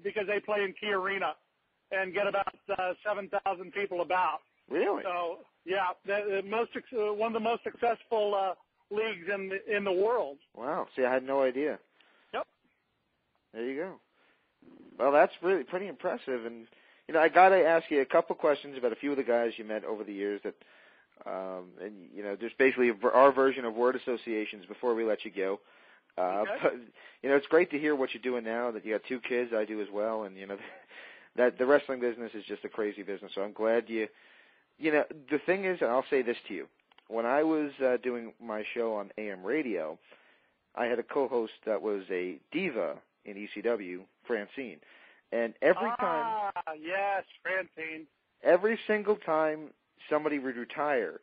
because they play in Key Arena and get about 7,000 people about. Really? So yeah, one of the most successful leagues in the world. Wow. See, I had no idea. Yep. There you go. Well, that's really pretty impressive. And I got to ask you a couple questions about a few of the guys you met over the years that. And there's basically our version of word associations before we let you go. Okay. But it's great to hear what you're doing now. That you got 2 kids, I do as well, and that the wrestling business is just a crazy business. So I'm glad you. The thing is, and I'll say this to you: when I was doing my show on AM radio, I had a co-host that was a diva in ECW, Francine, and every time. Yes, Francine. Every single time somebody would retire,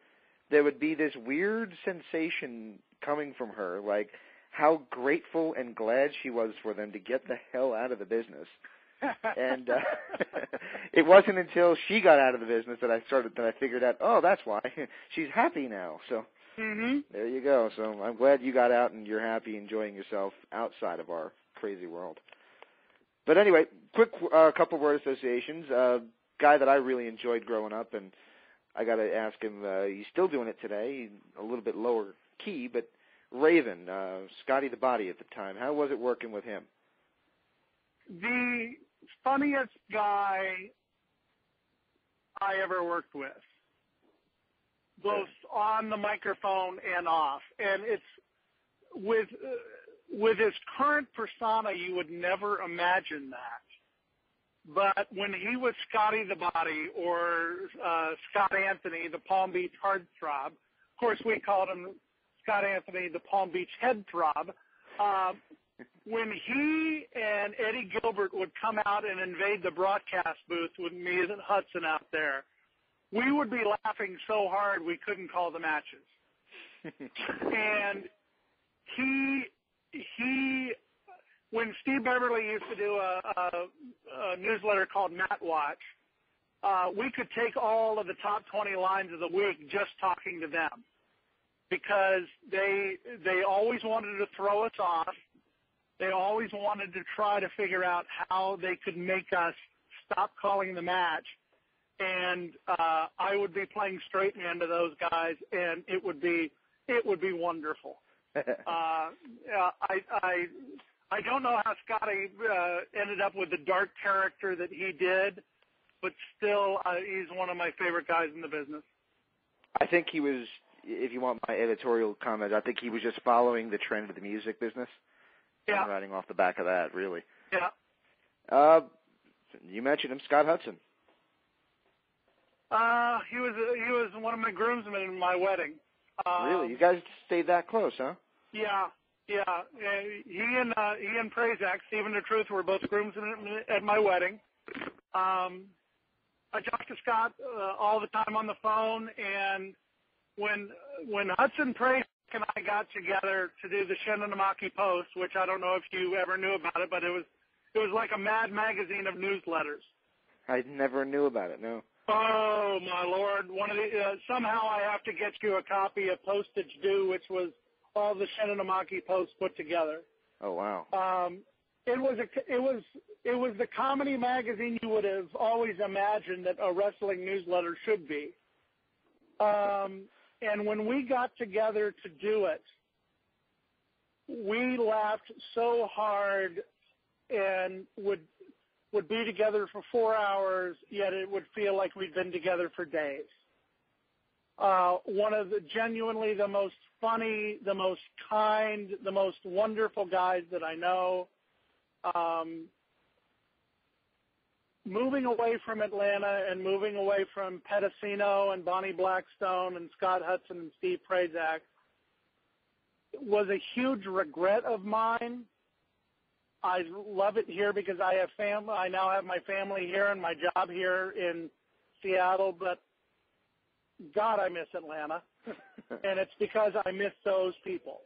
there would be this weird sensation coming from her, like how grateful and glad she was for them to get the hell out of the business. And it wasn't until she got out of the business that I figured out, oh, that's why. She's happy now. So There you go. So I'm glad you got out and you're happy, enjoying yourself outside of our crazy world. But anyway, quick couple word associations. Guy that I really enjoyed growing up, and I got to ask him, he's still doing it today, a little bit lower key, but Raven, Scotty the Body at the time. How was it working with him? The funniest guy I ever worked with, both on the microphone and off. And it's with his current persona, you would never imagine that. But when he was Scotty the Body or Scott Anthony, the Palm Beach Heartthrob, of course we called him Scott Anthony, the Palm Beach Headthrob, when he and Eddie Gilbert would come out and invade the broadcast booth with me and Hudson out there, we would be laughing so hard we couldn't call the matches. And he when Steve Beverly used to do a newsletter called Matt Watch, we could take all of the top 20 lines of the week just talking to them, because they always wanted to throw us off. They always wanted to try to figure out how they could make us stop calling the match. And I would be playing straight man to those guys, and it would be wonderful. I don't know how Scotty ended up with the dark character that he did, but still, he's one of my favorite guys in the business. I think he was, if you want my editorial comment, I think he was just following the trend of the music business. Yeah. And riding off the back of that, really. Yeah. You mentioned him, Scott Hudson. He was one of my groomsmen in my wedding. Really? You guys stayed that close, huh? Yeah. He and Prazak, Stephen the Truth, were both groomsmen at my wedding. I talked to Scott all the time on the phone, and when Hudson Prazak and I got together to do the Shinonamaki Post, which I don't know if you ever knew about it, but it was like a mad magazine of newsletters. I never knew about it, no. Oh my Lord! Somehow I have to get you a copy of Postage Due, which was all the Shinonamaki Posts put together. Oh wow! It was the comedy magazine you would have always imagined that a wrestling newsletter should be. And when we got together to do it, we laughed so hard and would be together for 4 hours, yet it would feel like we'd been together for days. One of genuinely the most funny, the most kind, the most wonderful guys that I know. Moving away from Atlanta and moving away from Pedicino and Bonnie Blackstone and Scott Hudson and Steve Prazak was a huge regret of mine. I love it here because I have family. I now have my family here and my job here in Seattle, but God, I miss Atlanta. And it's because I miss those people.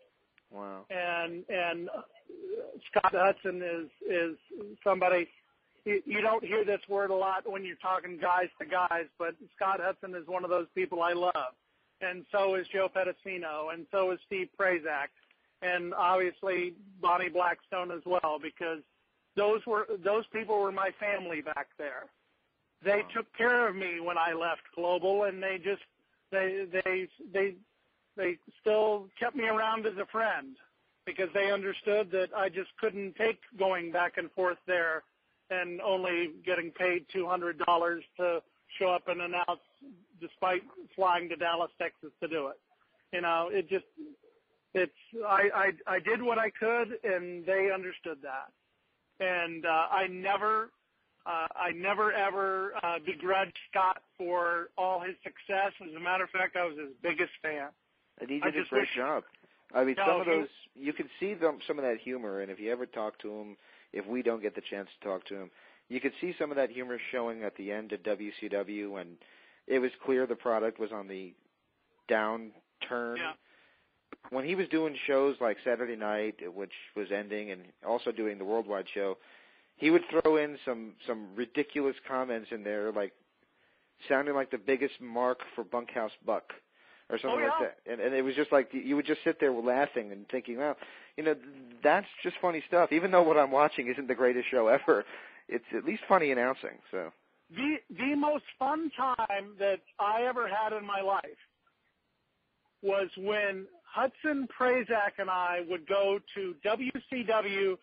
Wow. And Scott Hudson is somebody, you don't hear this word a lot when you're talking guys to guys, but Scott Hudson is one of those people I love. And so is Joe Pedicino, and so is Steve Prazak, and obviously Bonnie Blackstone as well, because those people were my family back there. They took care of me when I left Global, and they still kept me around as a friend because they understood that I just couldn't take going back and forth there and only getting paid $200 to show up and announce despite flying to Dallas, Texas to do it. You know, I did what I could, and they understood that. And I never ever begrudged Scott for all his success. As a matter of fact, I was his biggest fan. And he did a great job. I mean, some of those, you can see some of that humor, and if you ever talk to him, if we don't get the chance to talk to him, you could see some of that humor showing at the end of WCW, and it was clear the product was on the downturn. Yeah. When he was doing shows like Saturday Night, which was ending, and also doing the Worldwide show, he would throw in some ridiculous comments in there, like sounding like the biggest mark for Bunkhouse Buck or something like that. And it was just like you would just sit there laughing and thinking, well, you know, that's just funny stuff. Even though what I'm watching isn't the greatest show ever, it's at least funny announcing. So the most fun time that I ever had in my life was when Hudson Prazak and I would go to WCW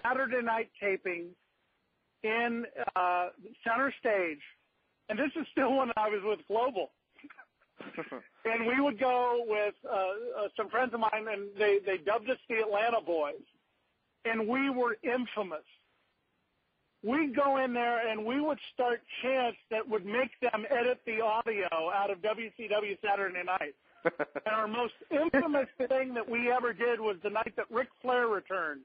Saturday night tapings in Center Stage, and this is still when I was with Global. And we would go with some friends of mine, and they dubbed us the Atlanta Boys, and we were infamous. We'd go in there, and we would start chants that would make them edit the audio out of WCW Saturday Night. And our most infamous thing that we ever did was the night that Ric Flair returned.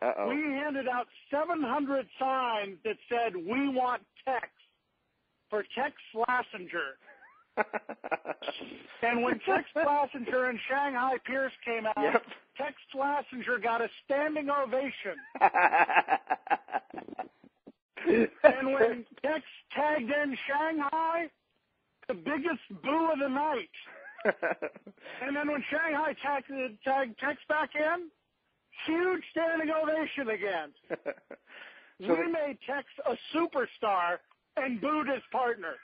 Uh-oh. We handed out 700 signs that said, "We want Tex," for Tex Slazenger. And when Tex Slazenger and Shanghai Pierce came out, Tex Slazenger got a standing ovation. And when Tex tagged in Shanghai, the biggest boo of the night. And then when Shanghai tagged Tex back in, huge standing ovation again. So we made Tex a superstar and booed his partner.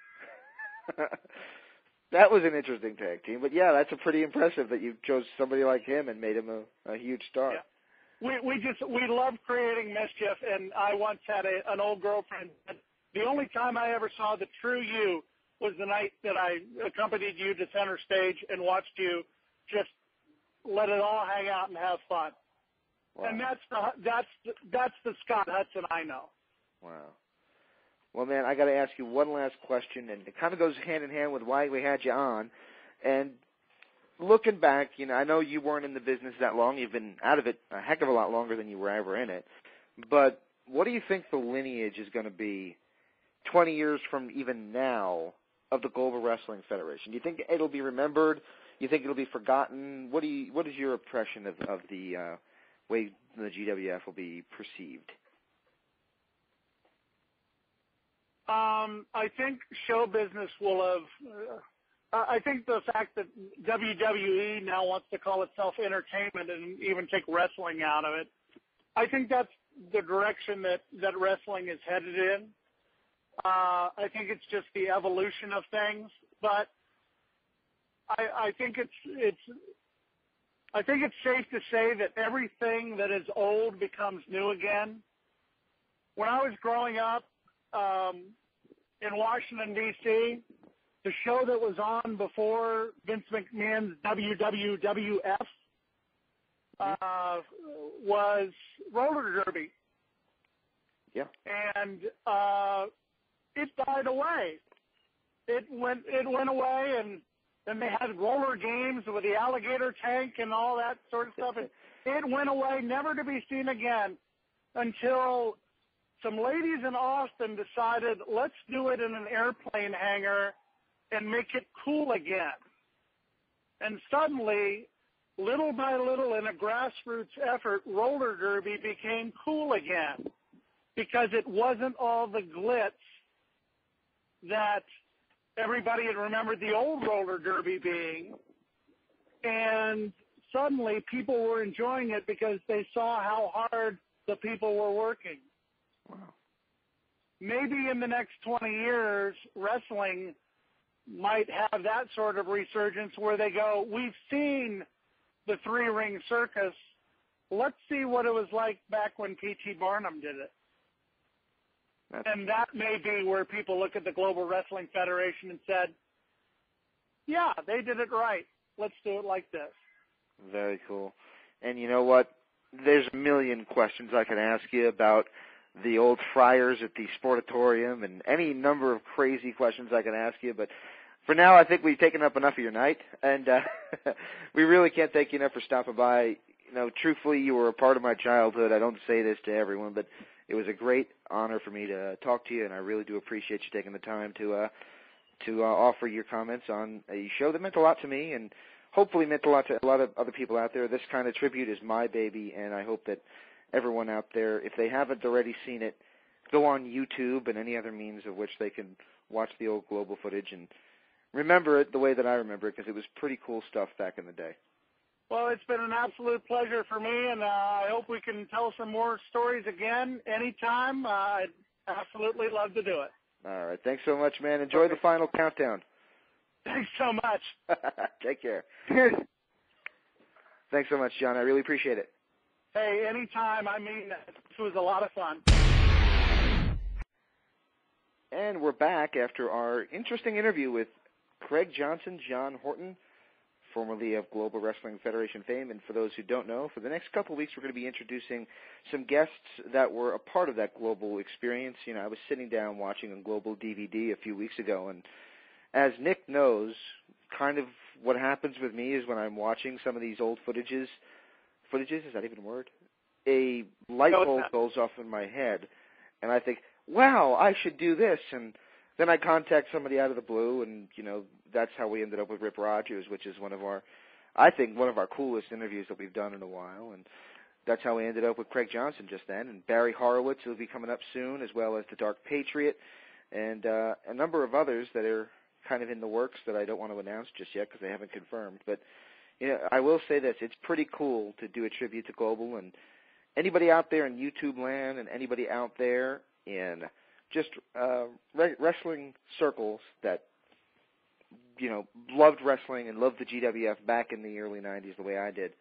That was an interesting tag team, but yeah, that's a pretty impressive that you chose somebody like him and made him a huge star. Yeah. We love creating mischief, and I once had an old girlfriend. The only time I ever saw the true you was the night that I accompanied you to Center Stage and watched you just let it all hang out and have fun. Wow. And that's the Scott Hudson I know. Wow. Well, man, I got to ask you one last question, and it kind of goes hand in hand with why we had you on. And looking back, you know, I know you weren't in the business that long. You've been out of it a heck of a lot longer than you were ever in it. But what do you think the lineage is going to be 20 years from even now of the Global Wrestling Federation? Do you think it'll be remembered? Do you think it'll be forgotten? What is your impression of the way the GWF will be perceived? I think show business will have I think the fact that WWE now wants to call itself entertainment and even take wrestling out of it, I think that's the direction that wrestling is headed in. I think it's just the evolution of things, but I think it's safe to say that everything that is old becomes new again. When I was growing up in Washington, D.C., the show that was on before Vince McMahon's WWF was roller derby. Yeah. And it died away. It went away, and then they had roller games with the alligator tank and all that sort of stuff. And it went away, never to be seen again, until some ladies in Austin decided, let's do it in an airplane hangar and make it cool again. And suddenly, little by little, in a grassroots effort, roller derby became cool again because it wasn't all the glitz that everybody had remembered the old roller derby being. And suddenly people were enjoying it because they saw how hard the people were working. Wow. Maybe in the next 20 years, wrestling might have that sort of resurgence where they go, we've seen the three-ring circus. Let's see what it was like back when P.T. Barnum did it. And that may be where people look at the Global Wrestling Federation and said, yeah, they did it right. Let's do it like this. Very cool. And you know what? There's a million questions I can ask you about the old friars at the Sportatorium and any number of crazy questions I can ask you. But for now, I think we've taken up enough of your night. And we really can't thank you enough for stopping by. You know, truthfully, you were a part of my childhood. I don't say this to everyone, but it was a great honor for me to talk to you, and I really do appreciate you taking the time to offer your comments on a show that meant a lot to me and hopefully meant a lot to a lot of other people out there. This kind of tribute is my baby, and I hope that everyone out there, if they haven't already seen it, go on YouTube and any other means of which they can watch the old Global footage and remember it the way that I remember it, because it was pretty cool stuff back in the day. Well, it's been an absolute pleasure for me, and I hope we can tell some more stories again anytime. I'd absolutely love to do it. All right. Thanks so much, man. Enjoy the final countdown. Thanks so much. Take care. Thanks so much, John. I really appreciate it. Hey, anytime. I mean, this was a lot of fun. And we're back after our interesting interview with Craig Johnson, John Horton, formerly of Global Wrestling Federation fame. And for those who don't know, for the next couple of weeks, we're going to be introducing some guests that were a part of that Global experience. You know, I was sitting down watching a Global DVD a few weeks ago, and as Nick knows, kind of what happens with me is when I'm watching some of these old footages, is that even a word? A light bulb goes off in my head, and I think, wow, I should do this, and then I contact somebody out of the blue, and, you know, that's how we ended up with Rip Rogers, which is I think one of our coolest interviews that we've done in a while, and that's how we ended up with Craig Johnson just then, and Barry Horowitz, who will be coming up soon, as well as the Dark Patriot, and a number of others that are kind of in the works that I don't want to announce just yet because they haven't confirmed. But you know, I will say this, it's pretty cool to do a tribute to Global, and anybody out there in YouTube land and anybody out there in just wrestling circles that, you know, loved wrestling and loved the GWF back in the early 90s the way I did,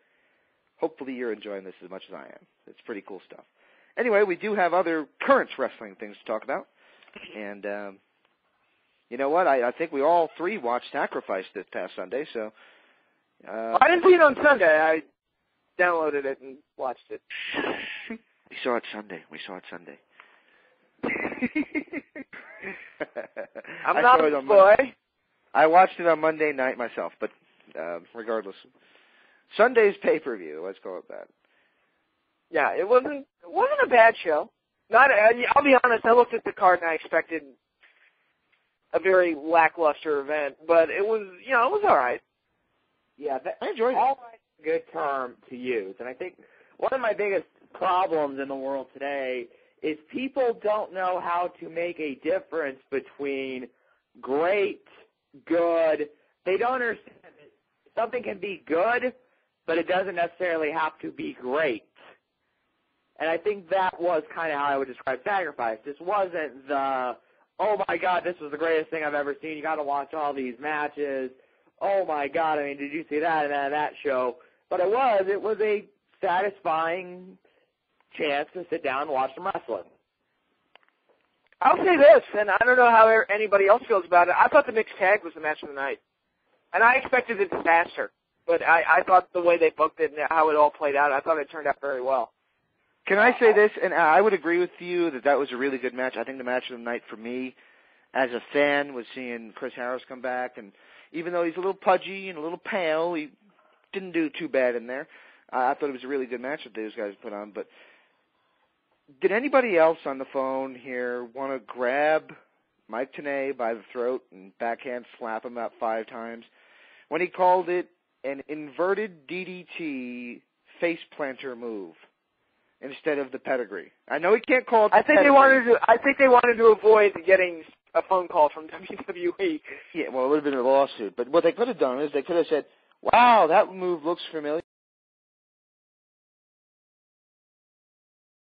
hopefully you're enjoying this as much as I am. It's pretty cool stuff. Anyway, we do have other current wrestling things to talk about, and you know what? I think we all three watched Sacrifice this past Sunday, so... I didn't see it on Sunday. I downloaded it and watched it. We saw it Sunday. I'm not a boy. I watched it on Monday night myself, but regardless. Sunday's pay-per-view, let's call it that. Yeah, it wasn't a bad show. I'll be honest, I looked at the card and I expected a very lackluster event, but it was all right. Yeah, I enjoyed it. All right, good term to use. And I think one of my biggest problems in the world today is people don't know how to make a difference between great, good. They don't understand that something can be good, but it doesn't necessarily have to be great. And I think that was kind of how I would describe Sacrifice. This wasn't the, oh my God, this was the greatest thing I've ever seen. You got to watch all these matches. Oh my God, I mean, did you see that and that show? But it was a satisfying chance to sit down and watch some wrestling. I'll say this, and I don't know how anybody else feels about it. I thought the mixed tag was the match of the night. And I expected a disaster. But I thought the way they booked it and how it all played out, I thought it turned out very well. Can I say this? And I would agree with you that was a really good match. I think the match of the night for me, as a fan, was seeing Chris Harris come back. And even though he's a little pudgy and a little pale, he didn't do too bad in there. I thought it was a really good match that those guys put on. But did anybody else on the phone here want to grab Mike Tenay by the throat and backhand slap him about 5 times when he called it an inverted DDT face planter move instead of the pedigree? I know he can't call it the pedigree. I think they wanted to avoid getting a phone call from WWE. Yeah, well, it would have been a lawsuit. But what they could have done is they could have said, wow, that move looks familiar.